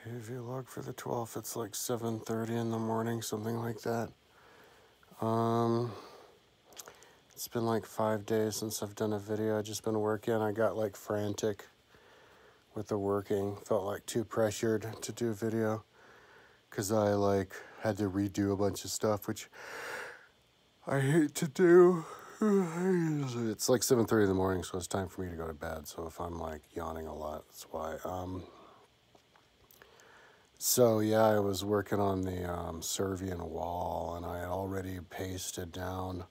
Okay, vlog for the 12th. It's like 7:30 in the morning, something like that. Um, it's been like 5 days since I've done a video. I've just been working. I got like frantic with the working. Felt like too pressured to do a video because I like had to redo a bunch of stuff, which I hate to do. It's like 7:30 in the morning, so it's time for me to go to bed. So if I'm like yawning a lot, that's why. So yeah, I was working on the Servian wall, and I had already pasted down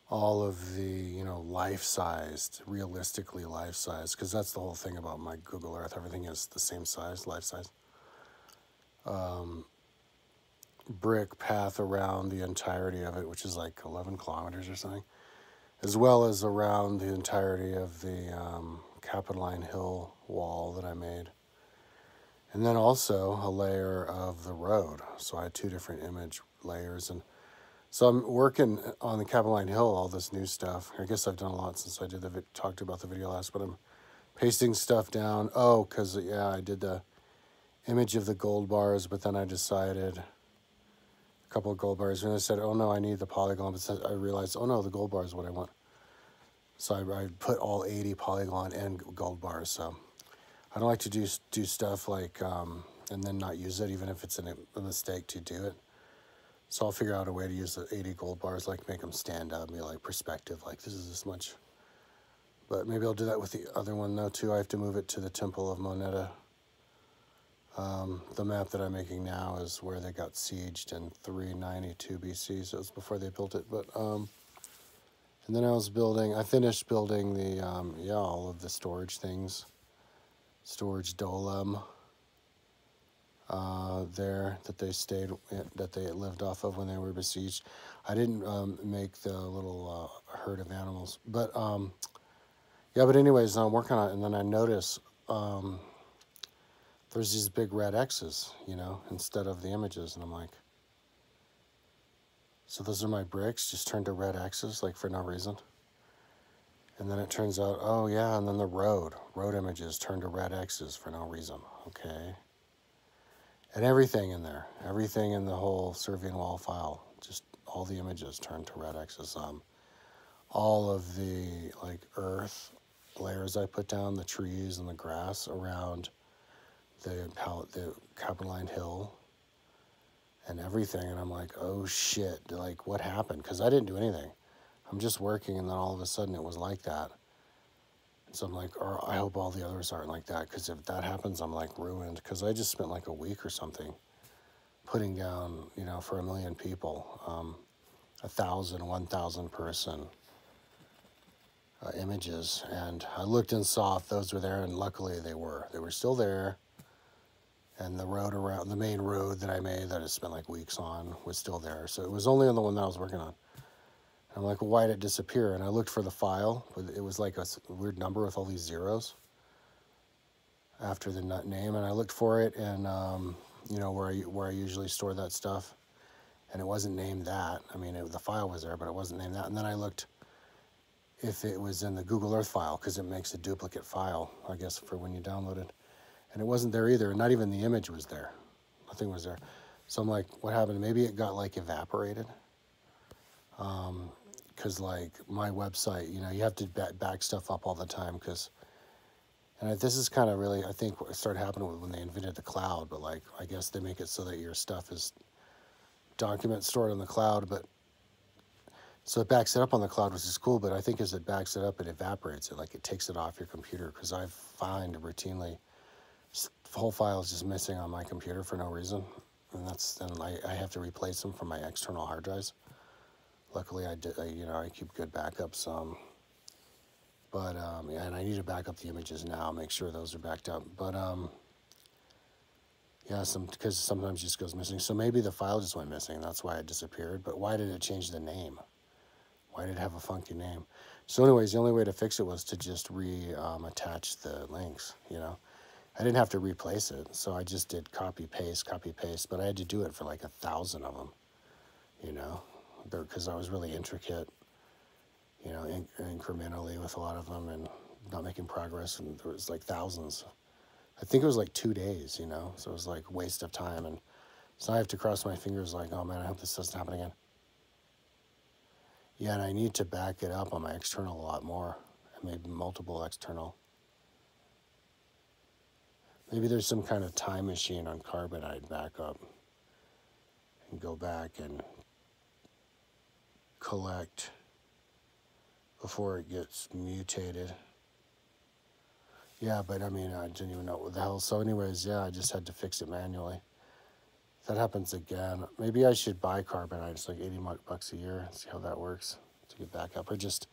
all of the, life-sized, realistically life-sized, because that's the whole thing about my Google Earth. Everything is the same size, life-size, brick path around the entirety of it, which is like 11 kilometers or something, as well as around the entirety of the Capitoline Hill wall that I made. And then also a layer of the road. So I had two different image layers. And so I'm working on the Capitoline Hill, all this new stuff. I guess I've done a lot since I did talked about the video last, but I'm pasting stuff down. Oh, because, yeah, I did the image of the gold bars, but then I decided a couple of gold bars. And I said, oh, no, I need the polygon. But I realized, oh, no, the gold bar is what I want. So I put all 80 polygon and gold bars. So I don't like to do stuff like and then not use it, even if it's a mistake to do it. So I'll figure out a way to use the 80 gold bars, like make them stand up, be like perspective, like this is this much. But maybe I'll do that with the other one though too. I have to move it to the Temple of Moneta. The map that I'm making now is where they got sieged in 392 BC, so it's before they built it. But and then I finished building the all of the storage things. Storage dolem there that they lived off of when they were besieged. I didn't make the little herd of animals, but yeah. But anyways, I'm working on it, and then I notice there's these big red X's, instead of the images, and I'm like, so those are my bricks just turned to red X's, like for no reason. And then it turns out, oh yeah, and then the road images turned to red X's for no reason. Okay. And everything in there, everything in the whole Servian wall file, just all the images turned to red X's. All of the like earth layers I put down, the trees and the grass around the Capitoline Hill and everything. And I'm like, oh shit, like what happened? Because I didn't do anything. I'm just working, and then all of a sudden it was like that. So I'm like, or I hope all the others aren't like that, because if that happens, I'm like ruined. Because I just spent like a week or something putting down, for 1 million people, 1,000, 1,000 person images. And I looked and saw if those were there, and luckily they were. They were still there. And the road around, the main road that I made that I spent like weeks on was still there. So it was only on the one that I was working on. I'm like, well, why did it disappear? And I looked for the file, but it was like a weird number with all these zeros after the nut name. And I looked for it, and where I usually store that stuff, and it wasn't named that. I mean, the file was there, but it wasn't named that. And then I looked if it was in the Google Earth file, because it makes a duplicate file, I guess, for when you download it. And it wasn't there either. Not even the image was there. Nothing was there. So I'm like, what happened? Maybe it got like evaporated. Because like my website, you have to back stuff up all the time, and this is kind of really, I think, what started happening when they invented the cloud, but like, I guess they make it so that your stuff is documents stored on the cloud, but so it backs it up on the cloud, which is cool, but I think as it backs it up, it evaporates it, like it takes it off your computer, because I find routinely the whole file is just missing on my computer for no reason, and I have to replace them from my external hard drives. Luckily, I keep good backups, but yeah, and I need to back up the images now, make sure those are backed up. But yeah, because sometimes it just goes missing. So maybe the file just went missing. That's why it disappeared. But why did it change the name? Why did it have a funky name? So anyways, the only way to fix it was to just attach the links. I didn't have to replace it, so I just did copy paste. But I had to do it for like 1,000 of them. Because I was really intricate, incrementally with a lot of them, and not making progress, and there was like thousands. I think it was like 2 days, you know, so it was like waste of time. And so I have to cross my fingers like, oh man, I hope this doesn't happen again. Yeah, and I need to back it up on my external a lot more, and maybe multiple external. Maybe there's some kind of time machine on Carbon I'd back up and go back and collect before it gets mutated. Yeah, but I mean, I didn't even know what the hell. So anyways, yeah, I just had to fix it manually. If that happens again, maybe I should buy Carbonite. It's like $80 a year. See how that works to get back up, or just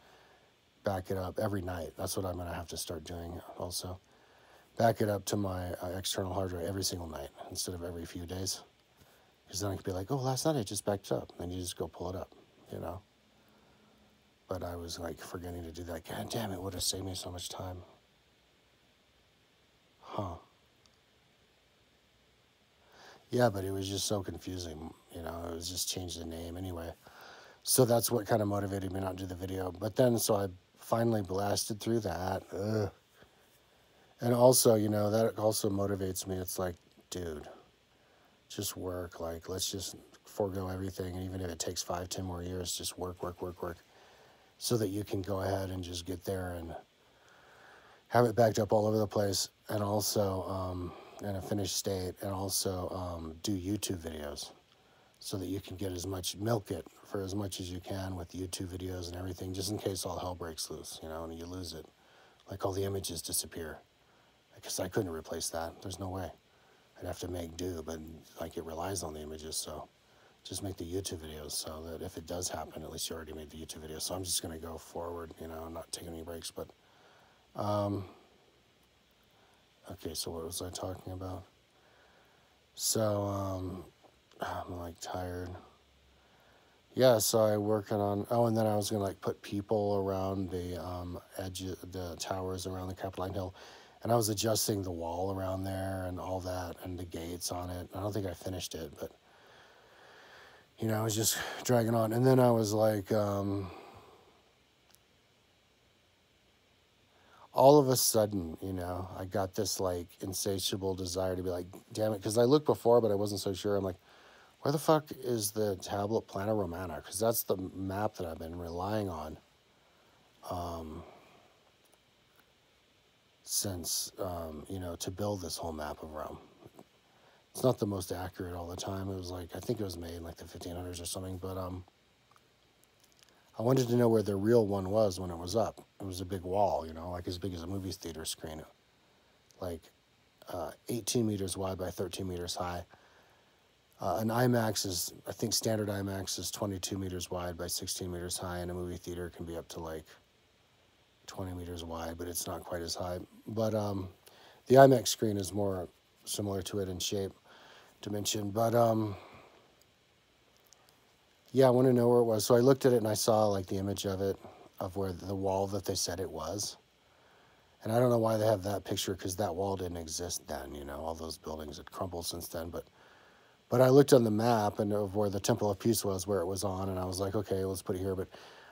back it up every night. That's what I'm gonna have to start doing also. Back it up to my external hard drive every single night instead of every few days. Because then I could be like, oh, last night I just backed it up. And then you just go pull it up, you know. But I was like forgetting to do that. God damn, it would have saved me so much time. Huh. Yeah, but it was just so confusing, you know. It was just change the name anyway. So that's what kind of motivated me not to do the video. But then, so I finally blasted through that. Ugh. And also, you know, that also motivates me. It's like, dude, just work. Like, let's just forego everything. And even if it takes 5-10 more years, just work. So that you can go ahead and just get there and have it backed up all over the place. And also, in a finished state. And also do YouTube videos. So that you can get as much, milk it for as much as you can with YouTube videos and everything. Just in case all hell breaks loose, you know, and you lose it. Like all the images disappear. Because I couldn't replace that. There's no way. I'd have to make do, but like it relies on the images, so just make the YouTube videos so that if it does happen, at least you already made the YouTube video. So I'm just going to go forward, you know, not taking any breaks. But, okay, so what was I talking about? So, I'm like tired. Yeah, so I working on, oh, and then I was going to like put people around the edge, the towers around the Capitoline Hill. And I was adjusting the wall around there and all that and the gates on it. I don't think I finished it, but, you know, I was just dragging on. And then I was like, all of a sudden, you know, I got this like insatiable desire to be like, damn it. Because I looked before, but I wasn't so sure. I'm like, where the fuck is the tablet Plana Romana? Because that's the map that I've been relying on. Since, you know, to build this whole map of Rome. It's not the most accurate all the time. It was like, I think it was made in like the 1500s or something, but I wanted to know where the real one was when it was up. It was a big wall, you know, like as big as a movie theater screen. Like 18 meters wide by 13 meters high. An IMAX is, I think standard IMAX is 22 meters wide by 16 meters high, and a movie theater can be up to like 20 meters wide, but it's not quite as high. But the IMAX screen is more similar to it in shape, dimension. But yeah, I want to know where it was. So I looked at it and I saw like the image of it, of where the wall that they said it was. And I don't know why they have that picture, because that wall didn't exist then, you know, all those buildings had crumbled since then. But I looked on the map and of where the Temple of Peace was, where it was on, and I was like, okay, let's put it here. But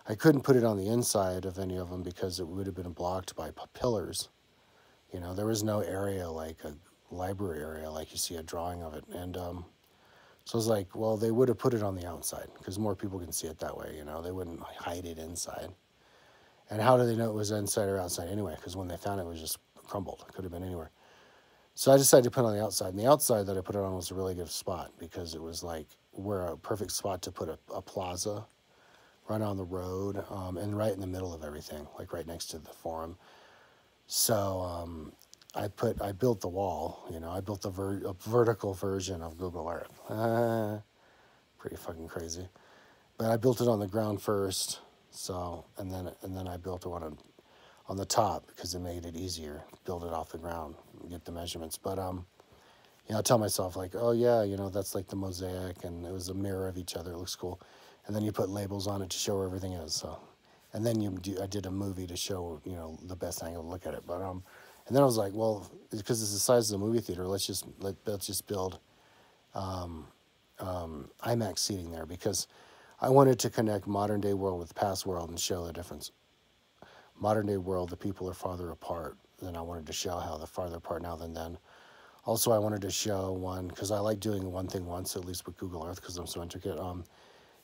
I couldn't put it on the inside of any of them because it would have been blocked by pillars. You know, there was no area like a library area like you see a drawing of it. And so I was like, well, they would have put it on the outside because more people can see it that way, you know. They wouldn't hide it inside. And how do they know it was inside or outside anyway? Because when they found it, it was just crumbled. It could have been anywhere. So I decided to put it on the outside. And the outside that I put it on was a really good spot because it was like where a perfect spot to put a plaza right on the road and right in the middle of everything, like right next to the forum. So I built the wall, you know. I built a vertical version of Google Earth. Pretty fucking crazy. But I built it on the ground first, so and then I built one on the top because it made it easier. Build it off the ground, get the measurements. But you know, I tell myself like, oh yeah, you know, that's like the mosaic, and it was a mirror of each other. It looks cool. And then you put labels on it to show where everything is. So, and then I did a movie to show, you know, the best angle to look at it. But and then I was like, well, because it's the size of the movie theater, let's just build IMAX seating there, because I wanted to connect modern day world with past world and show the difference. Modern day world, the people are farther apart. then I wanted to show how the farther apart now than then. Also, I wanted to show one, because I like doing one thing once, at least with Google Earth, because I'm so intricate.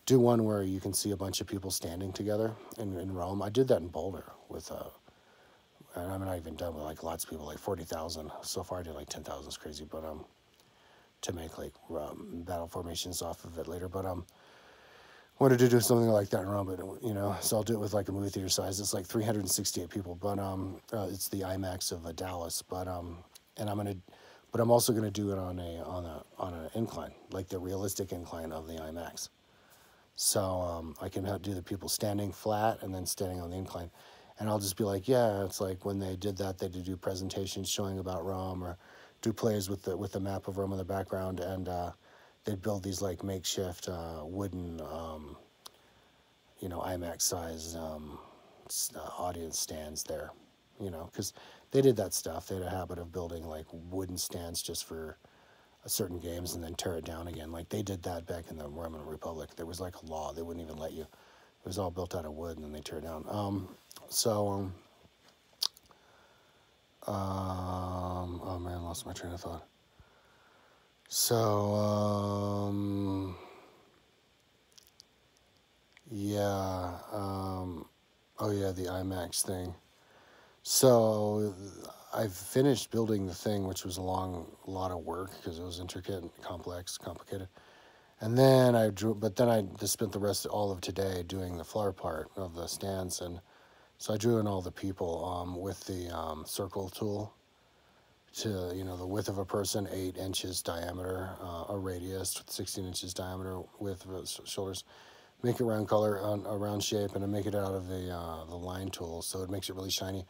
Do one where you can see a bunch of people standing together in Rome. I did that in Boulder with, and I'm not even done with like lots of people, like 40,000. So far I did like 10,000, it's crazy, but to make like battle formations off of it later. But wanted to do something like that in Rome, but you know, so I'll do it with like a movie theater size. It's like 368 people, but it's the IMAX of Dallas. But and I'm also gonna do it on an incline, like the realistic incline of the IMAX. So I can do the people standing flat and then standing on the incline, and I'll just be like, yeah, it's like when they did that, they did do presentations showing about Rome, or do plays with the map of Rome in the background, and they'd build these like makeshift wooden, you know, IMAX size audience stands there, you know, because they did that stuff. They had a habit of building like wooden stands just for certain games and then tear it down again. Like they did that back in the Roman Republic. There was like a law; they wouldn't even let you. It was all built out of wood, and then they tear it down. Oh man, lost my train of thought. So, yeah, oh yeah, the IMAX thing. So I've finished building the thing, which was a lot of work because it was intricate and complex, complicated. And then I just spent the rest, all of today doing the floor part of the stands. And so I drew in all the people with the circle tool to, you know, the width of a person, 8 inches diameter, a radius, 16 inches diameter width of his shoulders. Make it round color, a round shape, and I make it out of the line tool, so it makes it really shiny.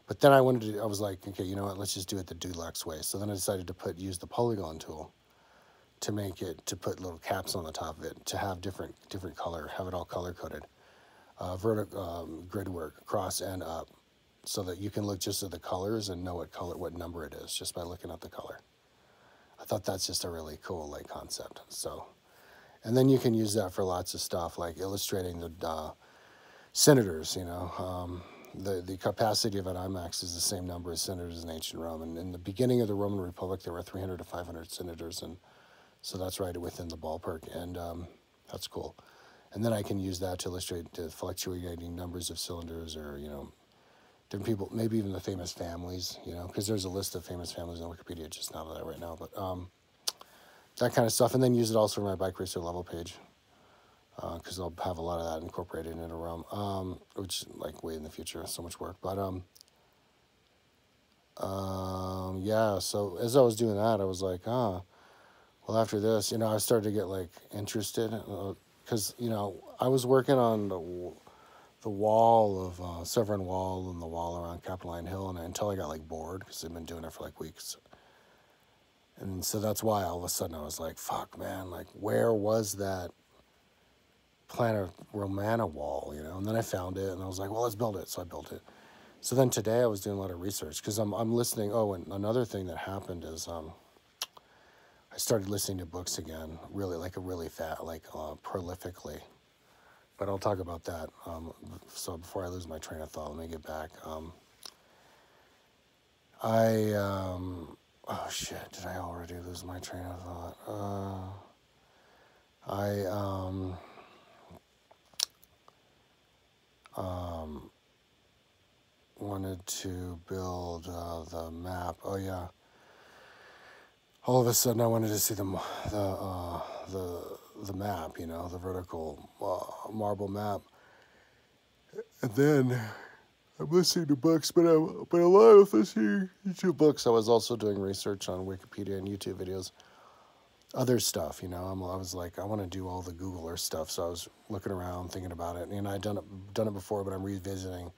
But then I was like, okay, you know what, let's just do it the Dulux way. So then I decided to use the polygon tool to put little caps on the top of it, to have different color, have it all color coded. Grid work, cross and up, so that you can look just at the colors and know what number it is just by looking at the color. I thought that's just a really cool like concept. So, and then you can use that for lots of stuff like illustrating the senators. You know, the capacity of an IMAX is the same number as senators in ancient Rome. And in the beginning of the Roman Republic, there were 300 to 500 senators, and so that's right within the ballpark, and that's cool. And then I can use that to illustrate the fluctuating numbers of cylinders, or, you know, different people, maybe even the famous families, you know, because there's a list of famous families on Wikipedia, just not that right now, but that kind of stuff. And then use it also for my Bike Racer level page, because I'll have a lot of that incorporated into Rome, which, like, way in the future, so much work. But, yeah, so as I was doing that, I was like, well, after this, you know, I started to get, like, interested, because, you know, I was working on the wall of Severn Wall and the wall around Capitoline Hill, and until I got like bored, because I've been doing it for like weeks. And so that's why all of a sudden I was like, fuck, man, like, where was that Planet Romana wall, you know? And then I found it, and I was like, well, let's build it. So I built it. So then today I was doing a lot of research, because I'm listening. Oh, and another thing that happened is I started listening to books again, really fat, like prolifically. But I'll talk about that. So before I lose my train of thought, let me get back. Oh shit, did I already lose my train of thought? I wanted to build the map. Oh yeah. All of a sudden I wanted to see the map, you know, the vertical marble map. And then I'm listening to books, but a lot of listening to books. I was also doing research on Wikipedia and YouTube videos, other stuff. You know, I was like, I want to do all the Google Earth stuff. So I was looking around, thinking about it, and I'd done it before, but I'm revisiting,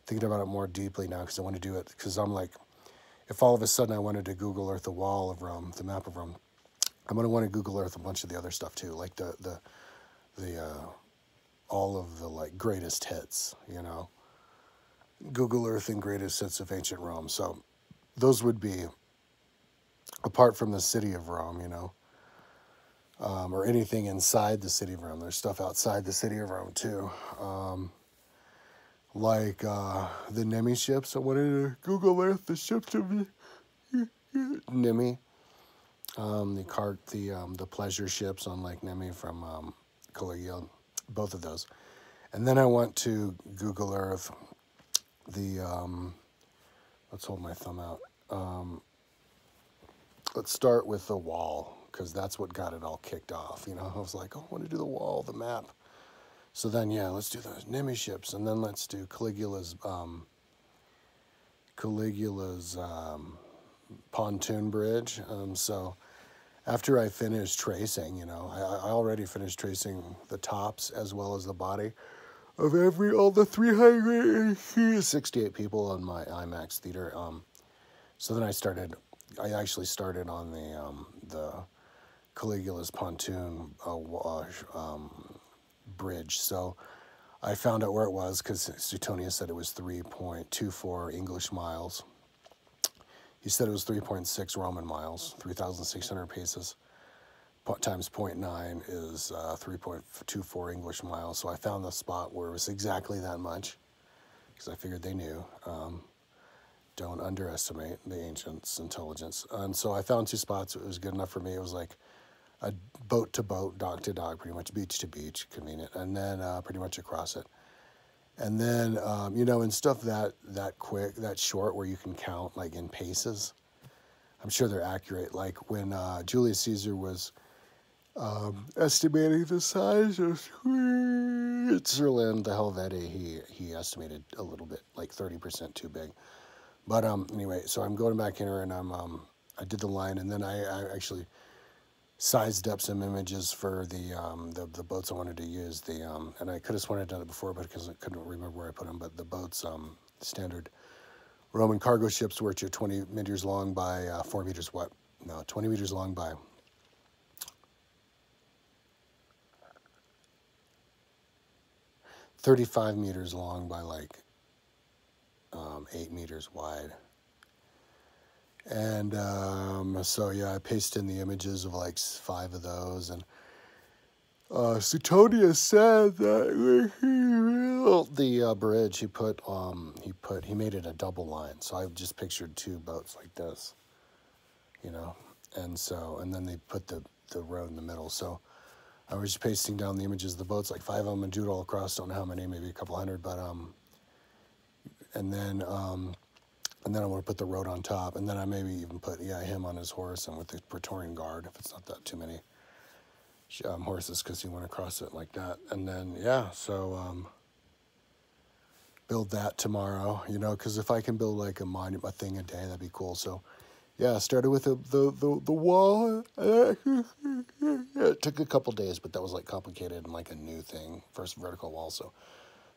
thinking about it more deeply now because I want to do it. Because I'm like, if all of a sudden I wanted to Google Earth the wall of Rome, the map of Rome, I'm gonna want to Google Earth a bunch of the other stuff too, like the all of the like greatest hits, you know. Google Earth and greatest hits of ancient Rome. So those would be, apart from the city of Rome, you know, or anything inside the city of Rome. There's stuff outside the city of Rome too. like the Nemi ships. I wanted to Google Earth the ships of Nemi, the pleasure ships on Lake Nemi from Caligula, both of those. And then I went to Google Earth the let's hold my thumb out. Let's start with the wall, because that's what got it all kicked off. You know, I was like, oh, I want to do the wall, the map. So then, yeah, let's do those Nemi ships, and then let's do Caligula's pontoon bridge. So after I finished tracing, you know, I already finished tracing the tops as well as the body of all the 368 people on my IMAX theater. So then I actually started on the Caligula's pontoon bridge. So I found out where it was because Suetonius said it was 3.24 English miles. He said it was 3.6 Roman miles, 3,600 paces, times 0.9 is 3.24 English miles. So I found the spot where it was exactly that much, because I figured they knew. Don't underestimate the ancients' intelligence. And so I found two spots. It was good enough for me. It was like a boat to boat, dock to dock, pretty much beach to beach, convenient, and then pretty much across it. And then, you know, and stuff that quick, that short, where you can count like in paces. I'm sure they're accurate. Like when Julius Caesar was estimating the size of Switzerland, the Helvetii, he estimated a little bit, like 30% too big. But anyway, so I'm going back in here, and I did the line, and then I actually sized up some images for the boats I wanted to use. And I could have sworn I'd done it before, but because I couldn't remember where I put them. But the boats, standard Roman cargo ships, which are 20 meters long by 4 meters wide. No, 20 meters long by 35 meters long by like 8 meters wide. And so yeah, I pasted in the images of like 5 of those, and Suetonius said that when he built the bridge, he made it a double line. So I just pictured 2 boats like this, you know, and then they put the road in the middle. So I was just pasting down the images of the boats, like 5 of them, and do it all across. Don't know how many, maybe a couple hundred, but and then I want to put the road on top, and then I maybe even put him on his horse and with the Praetorian Guard, if it's not that too many horses, because he went across it like that. And then so build that tomorrow, you know, because if I can build like a thing a day, that'd be cool. So yeah, started with the wall. It took a couple days, but that was like complicated and like a new thing, first vertical wall. So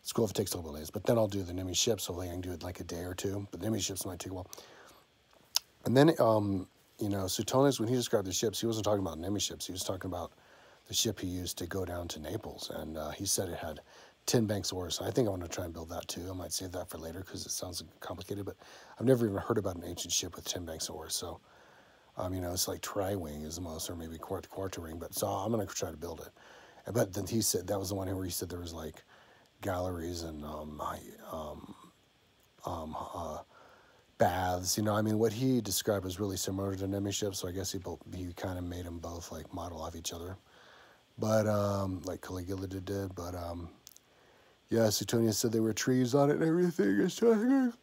it's cool if it takes a couple days, but then I'll do the Nemi ships. Hopefully I can do it like a day or two, but the Nemi ships might take a while. And then, you know, Suetonius, when he described the ships, he wasn't talking about Nemi ships. He was talking about the ship he used to go down to Naples. And he said it had 10 banks of oars. I think I want to try and build that too. I might save that for later because it sounds complicated, but I've never even heard about an ancient ship with 10 banks of oars. So, you know, it's like tri-wing is the most, or maybe quarter-wing, but so I'm going to try to build it. But then he said, that was the one where he said there was like galleries and baths. You know, I mean, what he described was really similar to Nemi ships, so I guess he kind of made them both like model off each other. But like Caligula did. But yeah, Suetonius said there were trees on it and everything. So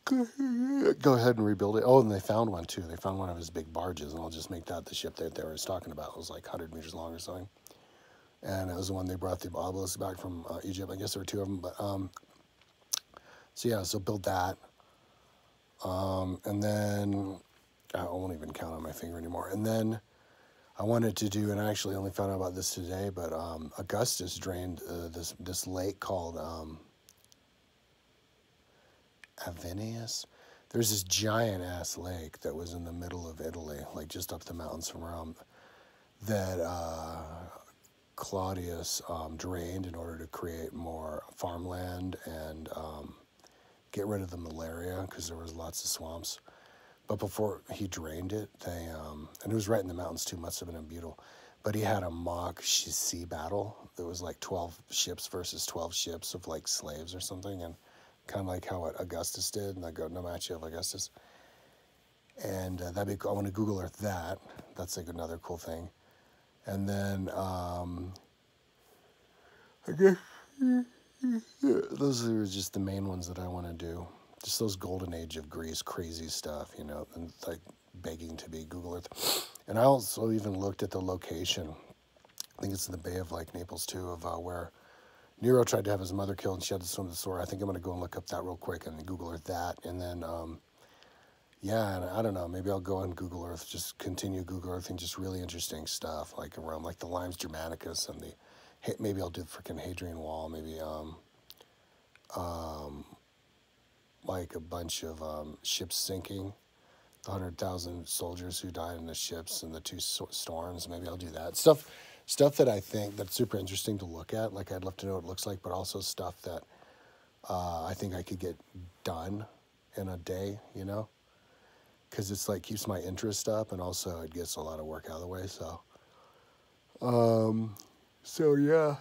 go ahead and rebuild it. Oh, and they found one too. They found one of his big barges, and I'll just make that the ship that they were talking about. It was like 100 meters long or something. And it was the one they brought the obelisk back from Egypt. I guess there were 2 of them. But so yeah, so build that. And then I won't even count on my finger anymore. And then I wanted to do, and I actually only found out about this today, but Augustus drained this lake called Avenius. There's this giant ass lake that was in the middle of Italy, like just up the mountains from Rome, that Claudius drained in order to create more farmland and get rid of the malaria, because there was lots of swamps. But before he drained it, and it was right in the mountains too, must have been beautiful. But he had a mock sea battle. There was like 12 ships versus 12 ships of like slaves or something. And kind of like how what Augustus did, and the Naumachia of Augustus. And that'd be cool. I want to Google Earth that. That's like another cool thing. And then I guess those are just the main ones that I want to do. Just those golden age of Greece, crazy stuff, you know, and like begging to be Google Earth. And I also even looked at the location. I think it's in the Bay of like Naples too, of where Nero tried to have his mother killed and she had to swim to the shore. I think I'm going to go and look up that real quick and Google Earth that. And then, yeah, and I don't know, maybe I'll go on Google Earth, just continue Google Earth and just really interesting stuff like in Rome, like the Limes Germanicus and maybe I'll do the freaking Hadrian Wall, maybe like a bunch of ships sinking, the 100,000 soldiers who died in the ships and the two storms. Maybe I'll do that stuff that I think that's super interesting to look at. Like I'd love to know what it looks like, but also stuff that I think I could get done in a day, you know, because it's like keeps my interest up and also it gets a lot of work out of the way. So yeah,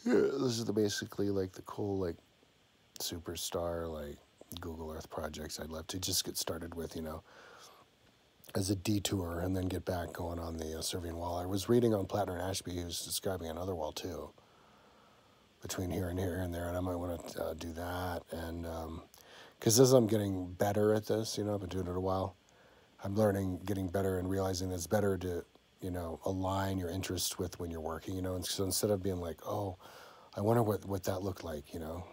those are basically like the cool like superstar like Google Earth projects I'd love to just get started with, you know, as a detour and then get back going on the Servian Wall. I was reading on Plattner and Ashby, he was describing another wall too, between here and there, and I might want to do that. And because as I'm getting better at this, you know, I've been doing it a while, I'm learning, getting better and realizing that it's better to, you know, align your interests with when you're working, you know, and so instead of being like, oh, I wonder what that looked like, you know,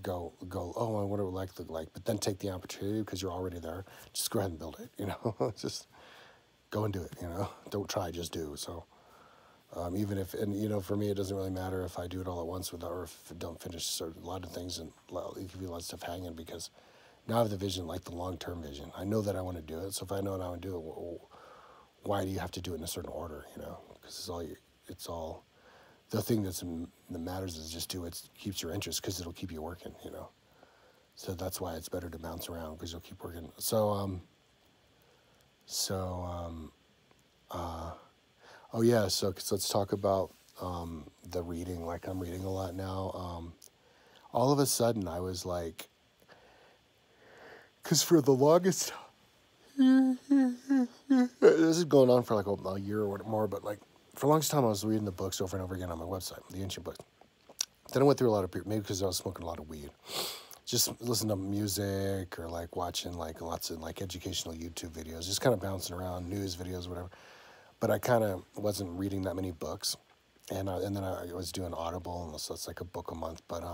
go, oh, I wonder what it looked like, but then take the opportunity because you're already there. Just go ahead and build it, you know, just go and do it, you know, don't try, just do. So even if, and you know, for me, it doesn't really matter if I do it all at once or if I don't finish a lot of things and it can be a lot of stuff hanging because now I have the vision, like the long-term vision. I know that I want to do it. So if I know that I want to do it, well, why do you have to do it in a certain order, you know, because it's all, the thing that matters is just do it keeps your interest because it'll keep you working, you know. So that's why it's better to bounce around because you'll keep working. Oh yeah, so let's talk about the reading. Like I'm reading a lot now. All of a sudden I was like, because for the longest, this is going on for like a year or more, but like for the longest time I was reading the books over and over again on my website, the ancient books. Then I went through a lot of, maybe because I was smoking a lot of weed, just listen to music or like watching like lots of like educational YouTube videos, just kind of bouncing around, news videos, whatever. But I kind of wasn't reading that many books, and then I was doing Audible, and so it's like a book a month. But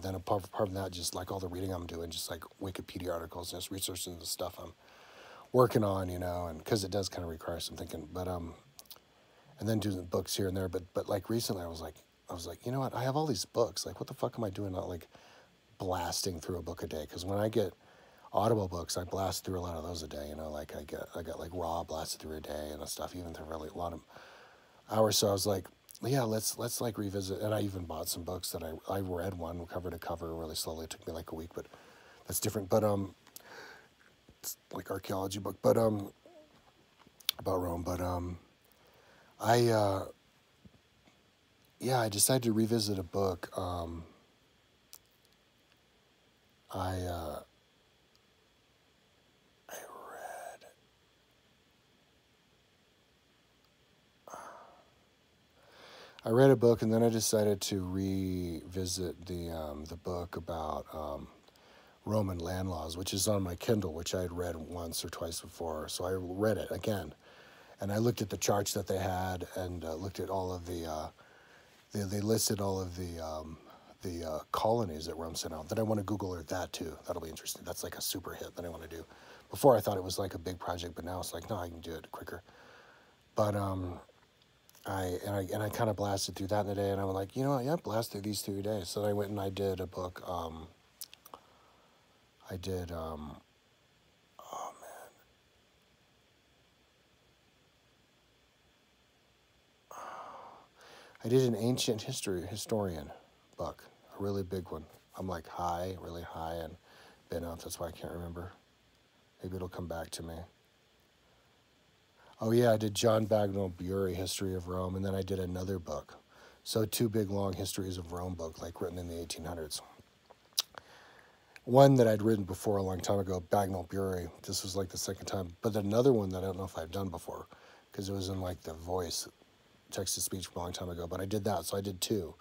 then apart from that, just like all the reading I'm doing, just like Wikipedia articles, just researching the stuff I'm working on, you know, and because it does kind of require some thinking. But and then doing books here and there. But like recently, I was like, you know what? I have all these books. Like, what the fuck am I doing? Not like blasting through a book a day, because when I get Audible books, I blast through a lot of those a day, you know, like I got like raw blasted through a day and stuff, even through really a lot of hours. So I was like, yeah, let's like revisit. And I even bought some books that I read one cover to cover really slowly. It took me like a week, but that's different. But it's like archaeology book, but about Rome. But I I decided to revisit a book. I read a book, and then I decided to revisit the book about Roman land laws, which is on my Kindle, which I had read once or twice before. So I read it again, and I looked at the charts that they had, and looked at all of they listed all of the colonies that Rome sent out. Then I want to Google Earth that too. That'll be interesting. That's like a super hit that I want to do. Before I thought it was like a big project, but now it's like, no, I can do it quicker. But I kind of blasted through that in a day, and I was like, you know what, yeah, blast through these 3 days. So I went and I did a book. I did oh man, I did an ancient historian book, a really big one. I'm like really high, and been up. That's why I can't remember. Maybe it'll come back to me. Oh yeah, I did John Bagnall Bury, History of Rome, and then I did another book. So 2 big long histories of Rome book, like written in the 1800s. one that I'd written before a long time ago, Bagnall Bury. This was like the second time. But then another one that I don't know if I've done before, because it was in like the voice, text to speech from a long time ago. But I did that, so I did two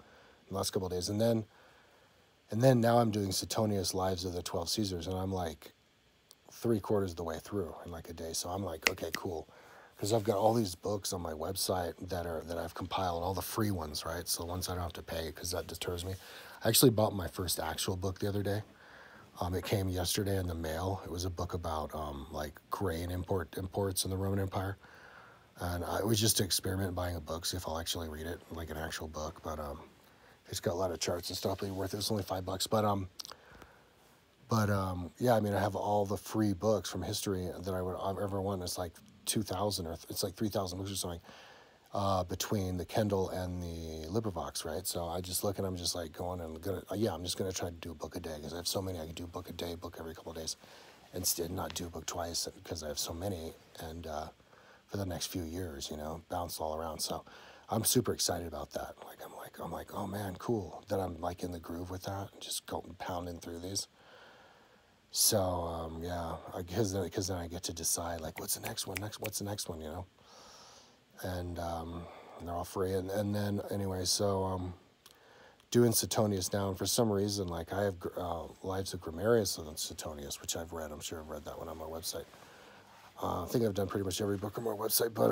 in the last couple of days, and then now I'm doing Suetonius Lives of the 12 Caesars, and I'm like 3/4 of the way through in like a day. So I'm like, okay, cool, because I've got all these books on my website that I've compiled, all the free ones, right? So the ones I don't have to pay, because that deters me. I actually bought my first actual book the other day. It came yesterday in the mail. It was a book about like grain imports in the Roman Empire, and it was just to experiment buying a book, see if I'll actually read it like an actual book. But it's got a lot of charts and stuff. It'll be worth it. It's only $5. But yeah, I mean, I have all the free books from history that I've ever want. It's like 2,000 or it's like 3,000 books or something. Between the Kindle and the LibriVox, right? So I just look and I'm just like going and I'm just gonna try to do a book a day, because I have so many. I can do a book a day, book every couple of days, instead not do a book twice, because I have so many. And for the next few years, bounce all around. So I'm super excited about that. I'm like, oh man, cool that I'm like in the groove with that, just going pounding through these. So yeah, because then I get to decide like what's the next one, what's the next one, and they're all free. And then anyway, so doing Suetonius now, and for some reason, like I have Lives of Grammarius and Suetonius, which I've read. I'm sure I've read that one on my website. I think I've done pretty much every book on my website, but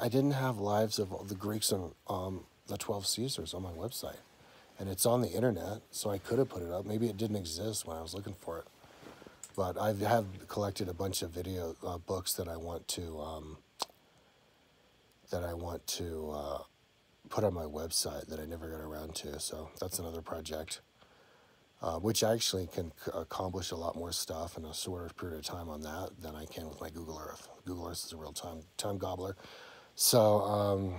I didn't have Lives of the Greeks and the 12 Caesars on my website, and it's on the internet, so I could have put it up. Maybe it didn't exist when I was looking for it, but I have collected a bunch of video books that I want to put on my website that I never got around to. So that's another project, which actually can accomplish a lot more stuff in a shorter period of time on that than I can with my Google Earth. Google Earth is a real time gobbler. So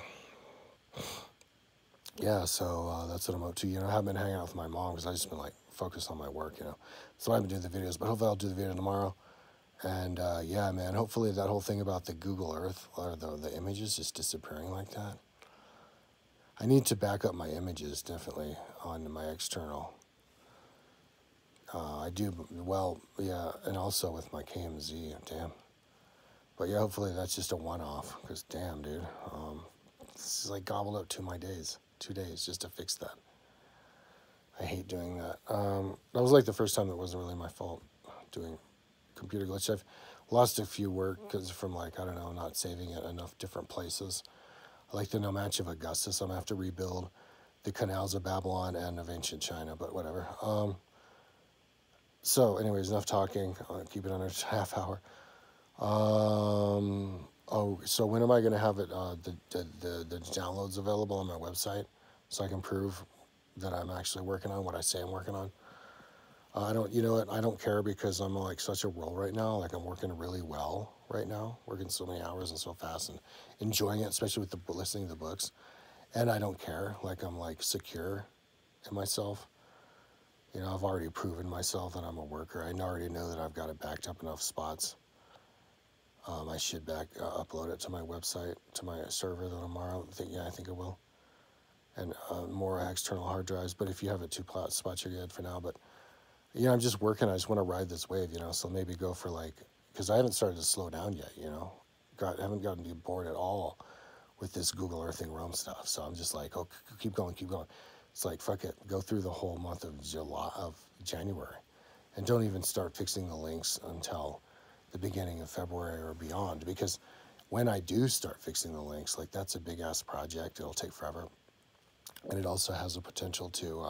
yeah, so that's what I'm up to. I haven't been hanging out with my mom because I've just been like focused on my work. So I haven't been doing the videos, but hopefully I'll do the video tomorrow. And yeah, man, hopefully that whole thing about the Google Earth or the images just disappearing like that. I need to back up my images definitely on my external. I do well, yeah, and also with my KMZ. Damn. But yeah, hopefully that's just a one-off, because damn, dude, this is like gobbled up 2 days just to fix that. I hate doing that. That was like the first time that wasn't really my fault doing computer glitch. I've lost a few work because from like, I don't know, not saving it enough different places. Like the Nomad of Augustus, I'm gonna have to rebuild the canals of Babylon and of ancient China, but whatever. So anyways, enough talking. I'll keep it under a half hour. So when am I gonna have it? The downloads available on my website, so I can prove that I'm actually working on what I say I'm working on. I don't, you know what? I don't care, because I'm like such a roll right now. Like I'm working really well right now, working so many hours and so fast, and enjoying it, especially with listening to the books. And I don't care. Like I'm like secure in myself. I've already proven myself that I'm a worker. I already know that I've got it backed up enough spots. I should upload it to my website, to my server tomorrow. I think it will. And more external hard drives. But if you have it 2 spots, you're good for now. But I'm just working. I just want to ride this wave, so maybe go for like, because I haven't started to slow down yet, haven't gotten to be bored at all with this Google Earthing Rome stuff. So I'm just like, oh, keep going. It's like, fuck it, go through the whole month of January, and don't even start fixing the links until the beginning of February or beyond, because when I do start fixing the links, like that's a big ass project. It'll take forever, and it also has a potential to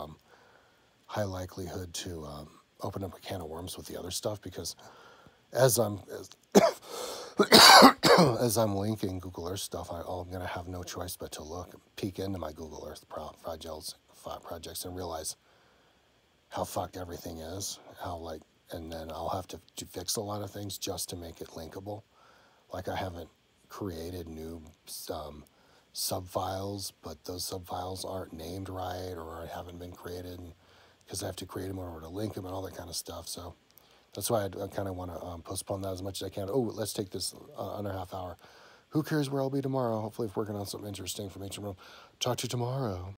high likelihood to open up a can of worms with the other stuff, because as I'm linking Google Earth stuff, I'm going to have no choice but to peek into my Google Earth projects and realize how fucked everything is, and then I'll have to fix a lot of things just to make it linkable. Like I haven't created new subfiles, but those subfiles aren't named right, or haven't been created, because I have to create them in order to link them and all that kind of stuff. So that's why I kind of want to postpone that as much as I can. Oh, let's take this under a half hour. Who cares where I'll be tomorrow? Hopefully, if working on something interesting from Ancient Rome. Talk to you tomorrow.